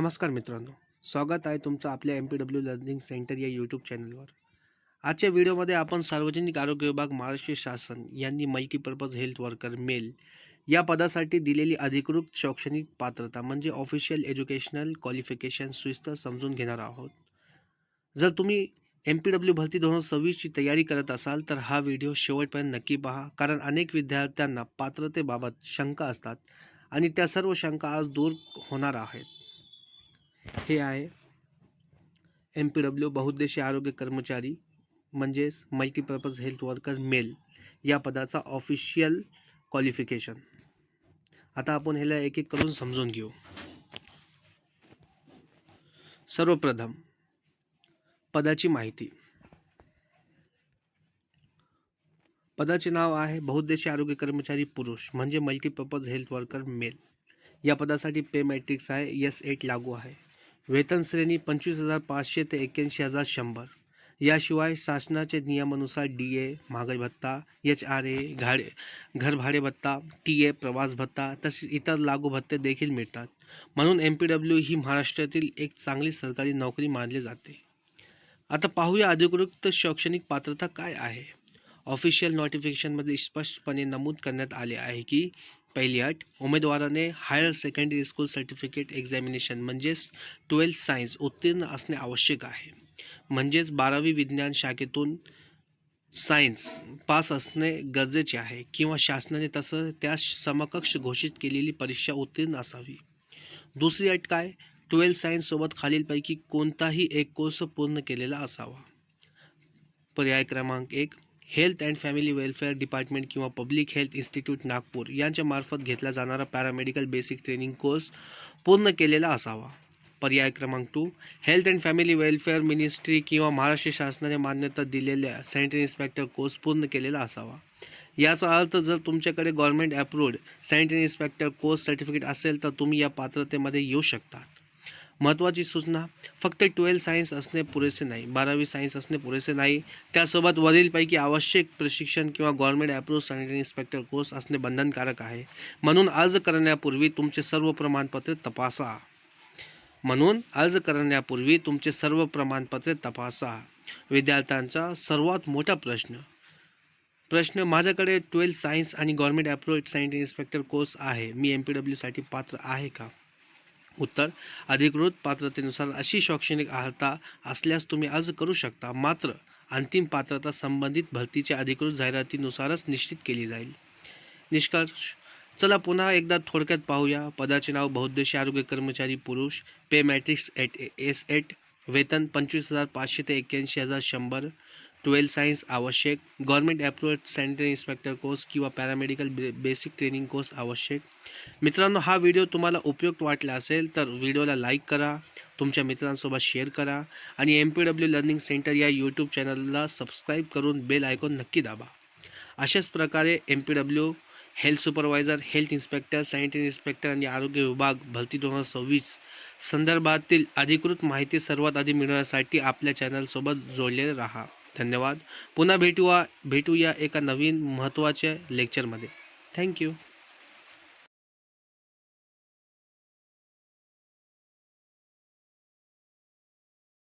नमस्कार मित्रांनो, स्वागत आहे तुमचं आपल्या MPW लर्निंग सेंटर या यूट्यूब चॅनलवर. आजच्या व्हिडिओमध्ये आपण सार्वजनिक आरोग्य विभाग महाराष्ट्र शासन यांनी मल्टीपर्पज हेल्थ वर्कर मेल या पदासाठी दिलेली अधिकृत शैक्षणिक पात्रता म्हणजे ऑफिशियल एज्युकेशनल क्वालिफिकेशन सविस्तर समजून घेणार आहोत. जर तुम्ही MPW भरती 2026ची तयारी करत असाल तर हा व्हिडिओ शेवटपर्यंत नक्की पहा, कारण अनेक विद्यार्थ्यांना पात्रतेबाबत शंका असतात आणि त्या सर्व शंका आज दूर होणार आहेत. हे आहे MPW बहुउद्देशीय आरोग्य कर्मचारी म्हणजेच मल्टीपर्पज हेल्थ वर्कर मेल या पदाचा ऑफिशियल क्वालिफिकेशन. आता आपण ह्याला एक एक करून समजून घेऊ. सर्वप्रथम पदाची माहिती. पदाचे नाव आहे बहुउद्देशीय आरोग्य कर्मचारी पुरुष म्हणजे मल्टीपर्पज हेल्थ वर्कर मेल. या पदासाठी पे मॅट्रिक्स आहे S8 लागू आहे. वेतन श्रेणी 25,500 ते 81,100. याशिवाय शासनाचे नियमानुसार DA, महागाई भत्ता, HRA, घर भाडे भत्ता, TA, प्रवास भत्ता तसेच इतर लागू भत्ते देखील मिळतात. म्हणून MPW ही महाराष्ट्रातील एक चांगली सरकारी नोकरी मानली जाते. आता पाहूया अधिकृत शैक्षणिक पात्रता काय आहे. ऑफिशियल नोटिफिकेशनमध्ये स्पष्टपणे नमूद करण्यात आले आहे की पहिली अट, उमेदवाराने higher secondary school certificate examination म्हणजेच 12th सायन्स उत्तीर्ण असणे आवश्यक आहे. म्हणजेच 12वी विज्ञान शाखेतून सायन्स पास असणे गरजेचे आहे किंवा शासनाने तसं त्या समकक्ष घोषित केलेली परीक्षा उत्तीर्ण असावी. दुसरी अट काय, 12th सायन्स सोबत खालीलपैकी कोणताही एक कोर्स पूर्ण केलेला असावा. पर्याय क्रमांक 1, health and family welfare department किंवा पब्लिक हेल्थ इन्स्टिट्यूट नागपूर यांच्या मार्फत घेतला जाणारा पॅरामेडिकल बेसिक ट्रेनिंग कोर्स पूर्ण केलेला असावा. पर्याय क्रमांक 2, health and family welfare ministry किंवा महाराष्ट्र शासनाने मान्यता दिलेल्या सॅनिटरी इन्स्पेक्टर कोर्स पूर्ण केलेला असावा. याचा अर्थ जर तुमच्याकडे government approved sanitary inspector course certificate असेल तर तुम्ही या पात्रतेमध्ये येऊ शकतात. महत्त्वाची सूचना, फक्त 12th सायन्स असणे पुरेसे नाही, 12वी सायन्स असणे पुरेसे नाही, त्यासोबत वरीलपैकी आवश्यक प्रशिक्षण किंवा government approved sanitary inspector course असणे बंधनकारक आहे. म्हणून अर्ज करण्यापूर्वी तुमचे सर्व प्रमाणपत्रे तपासा. विद्यार्थ्यांचा सर्वात मोठा प्रश्न, माझ्याकडे 12th सायन्स आणि government approved sanitary inspector course आहे, मी MPW साठी पात्र आहे का? उत्तर, अधिकृत पात्रतेनुसार अशी शैक्षणिक अर्हता असल्यास तुम्ही अर्ज करू शकता. मात्र अंतिम पात्रता संबंधित भरतीच्या अधिकृत जाहिरातीनुसारच निश्चित केली जाईल. निष्कर्ष, चला पुन्हा एकदा थोडक्यात पाहूया. पदाचे नाव बहुउद्देशीय आरोग्य कर्मचारी पुरुष, पे मॅट्रिक्स S8, वेतन 25,500 ते 81,100, 12th सायन्स आवश्यक, government approved sanitary inspector course किंवा पॅरामेडिकल बेसिक ट्रेनिंग कोर्स आवश्यक. मित्रांनो, हा व्हिडिओ तुम्हाला उपयुक्त वाटला असेल तर व्हिडिओला लाईक करा, तुमच्या मित्रांसोबत शेअर करा आणि MPW लर्निंग सेंटर या यूट्यूब चॅनलला सबस्क्राईब करून बेल आयकॉन नक्की दाबा. अशाच प्रकारे MPW health supervisor, health inspector, sanitary inspector आणि आरोग्य विभाग भरती 2026 संदर्भातील अधिकृत माहिती सर्वात आधी मिळवण्यासाठी आपल्या चॅनलसोबत जोडलेले राहा. धन्यवाद. पुन्हा भेटूया एका नवीन महत्त्वाच्या लेक्चरमध्ये. थँक्यू.